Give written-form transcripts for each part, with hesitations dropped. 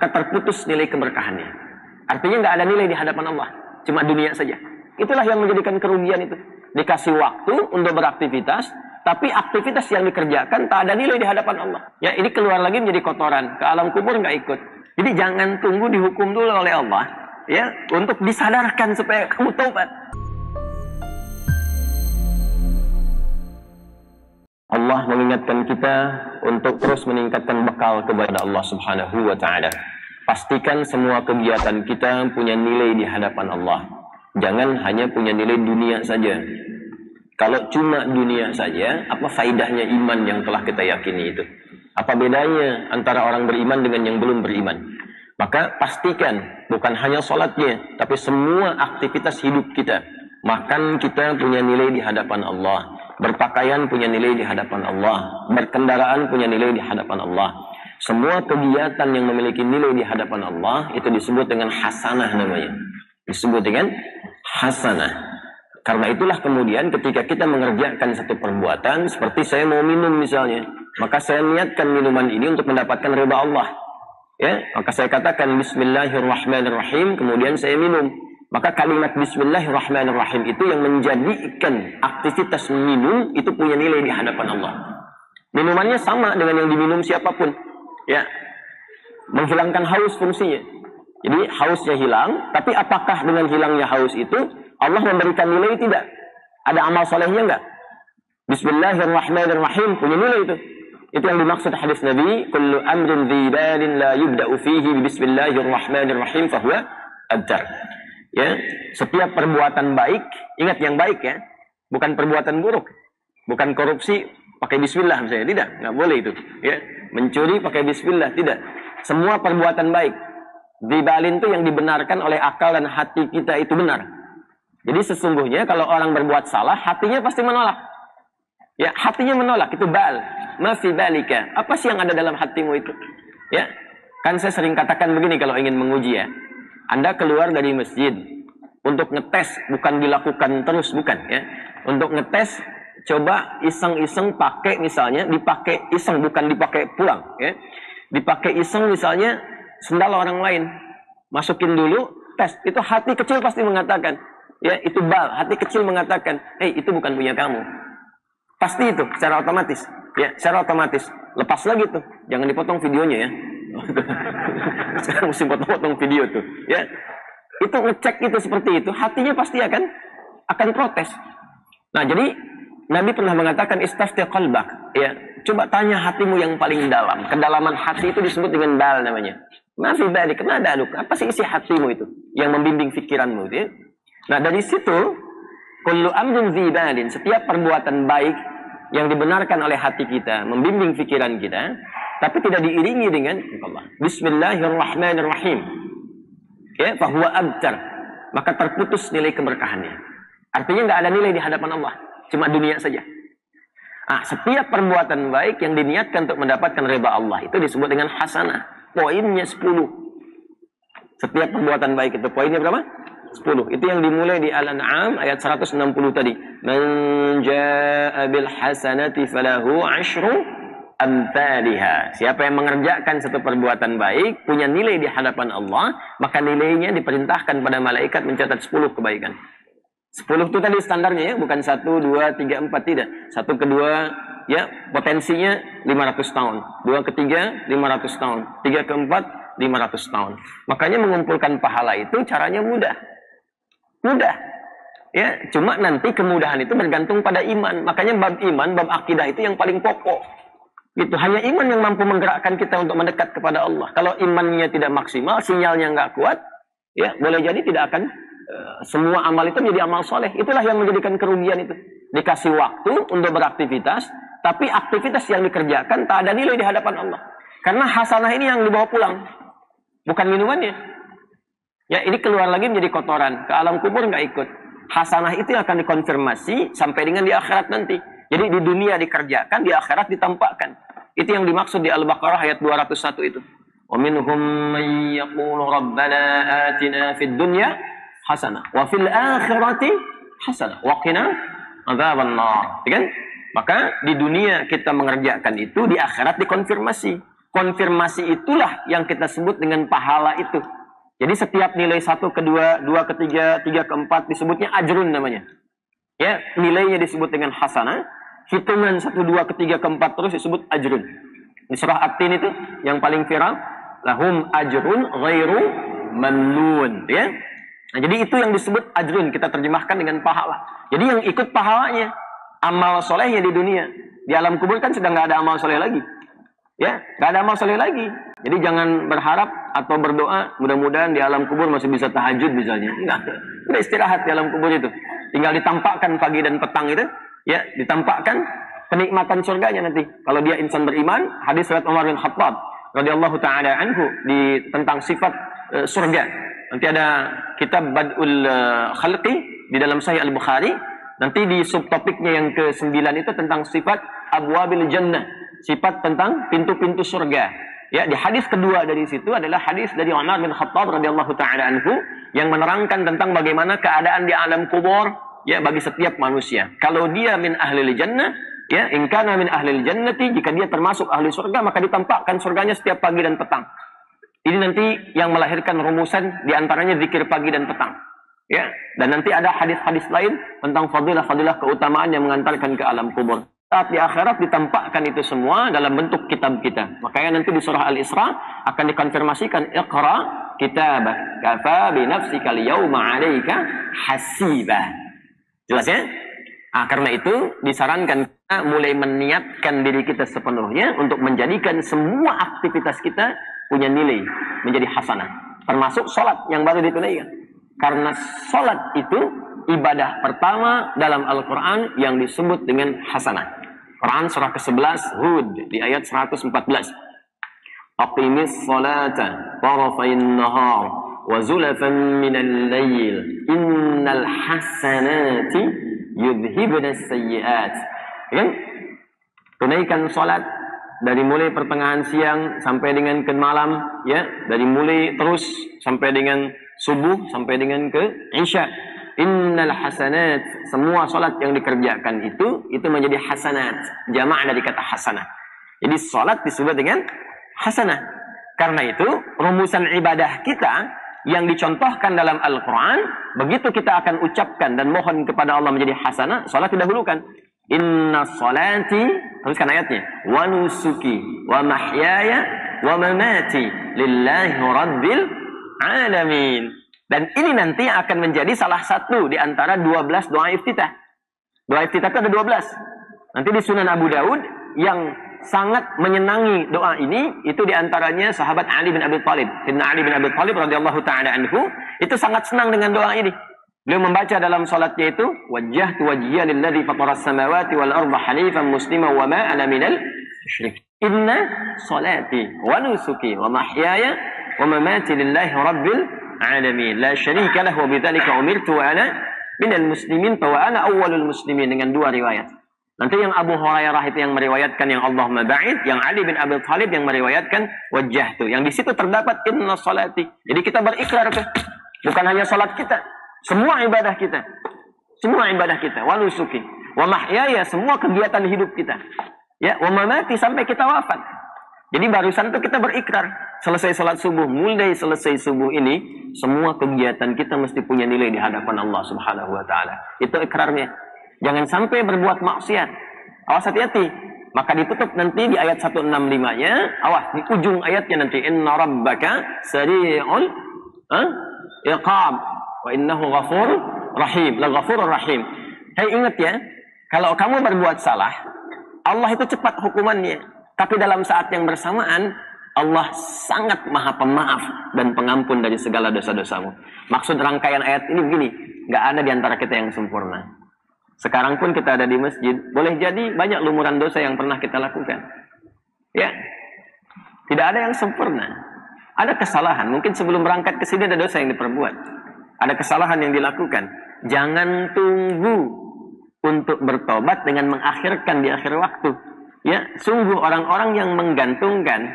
maka terputus nilai keberkahannya. Artinya nggak ada nilai di hadapan Allah, cuma dunia saja. Itulah yang menjadikan kerugian itu. Dikasih waktu untuk beraktivitas, tapi aktivitas yang dikerjakan tak ada nilai di hadapan Allah. Ya, ini keluar lagi menjadi kotoran, ke alam kubur nggak ikut. Jadi jangan tunggu dihukum dulu oleh Allah, ya, untuk disadarkan supaya kamu taubat. Allah mengingatkan kita untuk terus meningkatkan bekal kepada Allah Subhanahu wa Ta'ala. Pastikan semua kegiatan kita punya nilai di hadapan Allah. Jangan hanya punya nilai dunia saja. Kalau cuma dunia saja, apa faidahnya iman yang telah kita yakini itu? Apa bedanya antara orang beriman dengan yang belum beriman? Maka pastikan bukan hanya sholatnya, tapi semua aktivitas hidup kita. Makan kita punya nilai di hadapan Allah. Berpakaian punya nilai di hadapan Allah. Berkendaraan punya nilai di hadapan Allah. Semua kegiatan yang memiliki nilai di hadapan Allah itu disebut dengan hasanah namanya. Disebut dengan hasanah. Karena itulah kemudian ketika kita mengerjakan satu perbuatan, seperti saya mau minum misalnya, maka saya niatkan minuman ini untuk mendapatkan ridha Allah. Ya, maka saya katakan Bismillahirrahmanirrahim, kemudian saya minum. Maka kalimat Bismillahirrahmanirrahim itu yang menjadikan aktivitas minum itu punya nilai di hadapan Allah. Minumannya sama dengan yang diminum siapapun. Ya, menghilangkan haus fungsinya. Jadi hausnya hilang, tapi apakah dengan hilangnya haus itu Allah memberikan nilai tidak? Ada amal solehnya enggak? Bismillahirrahmanirrahim punya nilai itu. Itu yang dimaksud hadis Nabi, kullu amrin dhi balin la yubda'u fihi bismillahirrahmanirrahim fahuwa abtar. Ya, setiap perbuatan baik, ingat yang baik ya, bukan perbuatan buruk, bukan korupsi pakai bismillah misalnya, tidak, nggak boleh itu. Ya, mencuri pakai bismillah, tidak. Semua perbuatan baik, dibalin itu yang dibenarkan oleh akal dan hati kita itu benar. Jadi sesungguhnya kalau orang berbuat salah, hatinya pasti menolak. Ya, hatinya menolak, itu bal, mafi balika. Apa sih yang ada dalam hatimu itu? Ya, kan saya sering katakan begini kalau ingin menguji ya. Anda keluar dari masjid untuk ngetes, bukan dilakukan terus, bukan ya. Untuk ngetes, coba iseng-iseng pakai misalnya, dipakai iseng, bukan dipakai pulang ya. Dipakai iseng misalnya sendal orang lain. Masukin dulu, tes. Itu hati kecil pasti mengatakan, ya itu bal, hati kecil mengatakan, itu bukan punya kamu. Pasti itu, secara otomatis. Ya, secara otomatis. Lepas lagi tuh, jangan dipotong videonya ya. Sekarang mesti potong-potong video tuh, ya. Itu ngecek itu seperti itu, hatinya pasti akan protes. Nah, jadi Nabi pernah mengatakan istafti qalbak, ya. Coba tanya hatimu yang paling dalam. Kedalaman hati itu disebut dengan bal namanya. Mafi balik, kenapa ada? Apa sih isi hatimu itu yang membimbing pikiranmu itu, ya? Nah, dari situ kullu amrin dhi balin, setiap perbuatan baik yang dibenarkan oleh hati kita, membimbing pikiran kita, tapi tidak diiringi dengan Allah. Bismillahirrahmanirrahim. Ya, fahuwa abtar. Maka terputus nilai keberkahannya. Artinya nggak ada nilai di hadapan Allah, cuma dunia saja. Setiap perbuatan baik yang diniatkan untuk mendapatkan ridha Allah itu disebut dengan hasanah. Poinnya 10. Setiap perbuatan baik itu poinnya berapa? 10. Itu yang dimulai di Al-An'am ayat 160 tadi. Man jaa'a bil hasanati falahu 'asyru amthaliha. Siapa yang mengerjakan satu perbuatan baik, punya nilai di hadapan Allah, maka nilainya diperintahkan pada malaikat mencatat 10 kebaikan. 10 itu tadi standarnya ya, bukan 1, 2, 3, 4, tidak. 1 ke 2 ya, potensinya 500 tahun. 2 ke 3, 500 tahun. 3 ke 4, 500 tahun. Makanya mengumpulkan pahala itu caranya mudah. Mudah. Ya, cuma nanti kemudahan itu bergantung pada iman. Makanya bab iman, bab akidah itu yang paling pokok. Gitu. Hanya iman yang mampu menggerakkan kita untuk mendekat kepada Allah. Kalau imannya tidak maksimal, sinyalnya nggak kuat, ya boleh jadi tidak akan semua amal itu menjadi amal soleh. Itulah yang menjadikan kerugian itu. Dikasih waktu untuk beraktivitas, tapi aktivitas yang dikerjakan tak ada nilai di hadapan Allah. Karena hasanah ini yang dibawa pulang, bukan minumannya. Ya, ini keluar lagi menjadi kotoran, ke alam kubur nggak ikut. Hasanah itu yang akan dikonfirmasi sampai dengan di akhirat nanti. Jadi di dunia dikerjakan, di akhirat ditampakkan. Itu yang dimaksud di Al-Baqarah ayat 201 itu. Wa minhum man yaqulu rabbana atina fid dunya hasanah wa fil akhirati hasanah wa qina adzabannar. Kan? Maka di dunia kita mengerjakan itu, di akhirat dikonfirmasi. konfirmasi itulah yang kita sebut dengan pahala itu. Jadi setiap nilai 1 ke 2, 2 ke 3, 3 ke 4 disebutnya ajrun namanya. Ya, nilainya disebut dengan hasanah. Hitungan 1, 2 ke 3 ke 4 terus disebut ajrun. Di surah At-Tin itu yang paling viral, lahum ajrun ghairu mamnun, ya. Nah, jadi itu yang disebut ajrun, kita terjemahkan dengan pahala. Jadi yang ikut pahalanya, amal solehnya di dunia. Di alam kubur kan sudah nggak ada amal soleh lagi. Ya, nggak ada amal soleh lagi. Jadi jangan berharap atau berdoa, mudah-mudahan di alam kubur masih bisa tahajud misalnya. Enggak, udah istirahat di alam kubur itu. Tinggal ditampakkan pagi dan petang itu, ya, ditampakkan kenikmatan surganya nanti. Kalau dia insan beriman, hadis riwayat Umar bin Khattab radhiyallahu taala anhu tentang sifat surga. Nanti ada kitab Bad'ul Khalqi di dalam Sahih Al-Bukhari. Nanti di subtopiknya yang ke-9 itu tentang sifat abwabil jannah, sifat tentang pintu-pintu surga. Ya, di hadis kedua dari situ adalah hadis dari Umar bin Khattab radhiyallahu taala anhu yang menerangkan tentang bagaimana keadaan di alam kubur ya bagi setiap manusia. Kalau dia min ahlil jannah, ya, in kana min ahlil jannati, jika dia termasuk ahli surga maka ditampakkan surganya setiap pagi dan petang. Ini nanti yang melahirkan rumusan diantaranya zikir pagi dan petang. Ya, dan nanti ada hadis-hadis lain tentang fadilah-fadilah keutamaan yang mengantarkan ke alam kubur. Saat di akhirat ditampakkan itu semua dalam bentuk kitab kita. Makanya nanti di surah Al-Isra akan dikonfirmasikan Iqra kitabak kafa bi nafsika al-yawma 'alaika hasiba. Jelas ya? Nah, karena itu disarankan kita mulai meniatkan diri kita sepenuhnya untuk menjadikan semua aktivitas kita punya nilai, menjadi hasanah. Termasuk sholat yang baru ditunaikan. Karena sholat itu ibadah pertama dalam Al-Quran yang disebut dengan hasanah. Quran surah ke-11 Hud di ayat 114. Aqimis sholata tarafain nahar wa zulafan minal layl innal hasanati yudhibna sayyiat. Ya? Tunaikan sholat dari mulai pertengahan siang sampai dengan ke malam, ya, dari mulai terus sampai dengan subuh sampai dengan ke isya. Innal hasanat, semua salat yang dikerjakan itu menjadi hasanat, jamak dari kata hasanah. Jadi salat disebut dengan hasanah. Karena itu rumusan ibadah kita yang dicontohkan dalam Al-Quran, begitu kita akan ucapkan dan mohon kepada Allah menjadi hasanah, salat didahulukan. Inna salati, teruskan ayatnya, wa nusuki wa mahyaya wa mamati lillahi rabbil alamin. Dan ini nanti akan menjadi salah satu di antara 12 doa iftitah. Doa iftitah itu ada 12. Nanti di Sunan Abu Daud yang sangat menyenangi doa ini itu di antaranya sahabat Ali bin Abi Thalib. Sayyidina Ali bin Abi Thalib radhiyallahu taala anhu itu sangat senang dengan doa ini. Beliau membaca dalam salatnya itu wajjahtu wajhiya lilladzi fataras samawati wal arda hanifan musliman wa ma ana minal musyrikin. Inna salati wa nusuki wa mahyaya wa mamati lillahi rabbil alamin la syarika lahu wa bidzalika umirtu wa ana minal muslimin wa ana awwalul muslimin, dengan dua riwayat. Nanti yang Abu Hurairah itu yang meriwayatkan yang Allahumma ba'id, yang Ali bin Abi Thalib yang meriwayatkan wajjahtu. Yang di situ terdapat inna salati. Jadi kita berikrar tuh. Bukan hanya salat kita, semua ibadah kita. Semua ibadah kita, wa nusuki, wa mahyaya, semua kegiatan hidup kita. Ya, wa mamati sampai kita wafat. Jadi barusan itu kita berikrar, selesai salat subuh, mulai selesai subuh ini, semua kegiatan kita mesti punya nilai di hadapan Allah Subhanahu wa taala. Itu ikrarnya. Jangan sampai berbuat maksiat. Awas, hati-hati. Maka ditutup nanti di ayat 165-nya. Awas, di ujung ayatnya nanti inna rabbaka sari'ul iqab wa innahu ghafur rahim. La ghafurur rahim. Hei, ingat ya, kalau kamu berbuat salah, Allah itu cepat hukumannya. Tapi dalam saat yang bersamaan, Allah sangat maha pemaaf dan pengampun dari segala dosa-dosamu. Maksud rangkaian ayat ini begini, nggak ada di antara kita yang sempurna. Sekarang pun kita ada di masjid, boleh jadi banyak lumuran dosa yang pernah kita lakukan. Ya, tidak ada yang sempurna. Ada kesalahan, mungkin sebelum berangkat ke sini ada dosa yang diperbuat. Ada kesalahan yang dilakukan. Jangan tunggu untuk bertobat dengan mengakhirkan di akhir waktu. Ya, sungguh orang-orang yang menggantungkan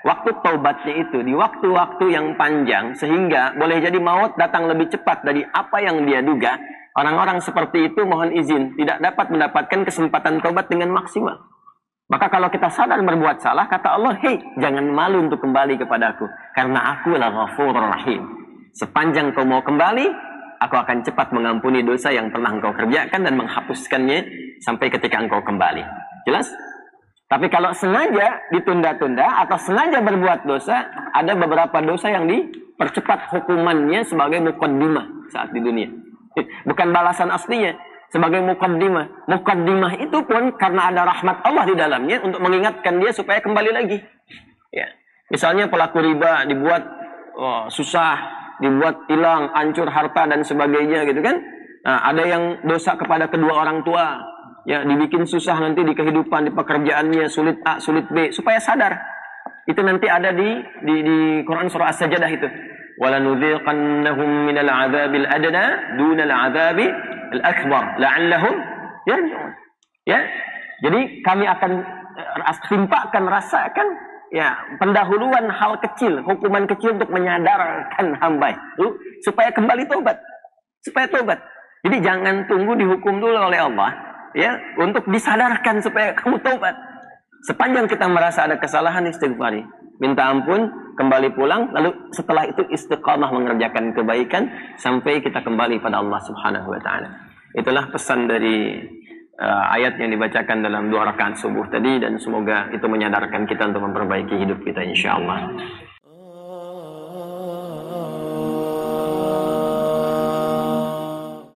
waktu taubatnya itu di waktu-waktu yang panjang sehingga boleh jadi maut datang lebih cepat dari apa yang dia duga. Orang-orang seperti itu mohon izin tidak dapat mendapatkan kesempatan taubat dengan maksimal. Maka kalau kita sadar berbuat salah, kata Allah, hei, jangan malu untuk kembali kepadaku. Karena aku adalah Ghafurur Rahim. Sepanjang kau mau kembali, aku akan cepat mengampuni dosa yang pernah engkau kerjakan dan menghapuskannya sampai ketika engkau kembali. Jelas? Tapi kalau sengaja ditunda-tunda atau sengaja berbuat dosa, ada beberapa dosa yang dipercepat hukumannya sebagai muqaddimah saat di dunia. Bukan balasan aslinya, sebagai muqaddimah. Muqaddimah itu pun karena ada rahmat Allah di dalamnya untuk mengingatkan dia supaya kembali lagi. Ya. Misalnya pelaku riba dibuat susah, dibuat hilang, hancur harta dan sebagainya gitu kan. Nah, ada yang dosa kepada kedua orang tua, ya dibikin susah nanti di kehidupan, di pekerjaannya, sulit A, sulit B, supaya sadar. Itu nanti ada di Quran surah As-Sajdah itu. وَلَنُذِيقَنَّهُمْ مِنَ الْعَذَابِ الْأَدْنَى دُونَ الْعَذَابِ الْأَكْبَرِ لَعَلَّهُمْ يَرْجِعُونَ. Ya. Jadi kami akan timpakan, rasakan ya pendahuluan hal kecil, hukuman kecil untuk menyadarkan hamba itu supaya kembali tobat. Supaya tobat. Jadi jangan tunggu dihukum dulu oleh Allah ya untuk disadarkan supaya kamu tobat. Sepanjang kita merasa ada kesalahan, istighfari, minta ampun, kembali pulang, lalu setelah itu istiqamah mengerjakan kebaikan sampai kita kembali pada Allah Subhanahu wa taala. Itulah pesan dari ayat yang dibacakan dalam 2 rakaat subuh tadi, dan semoga itu menyadarkan kita untuk memperbaiki hidup kita insyaallah.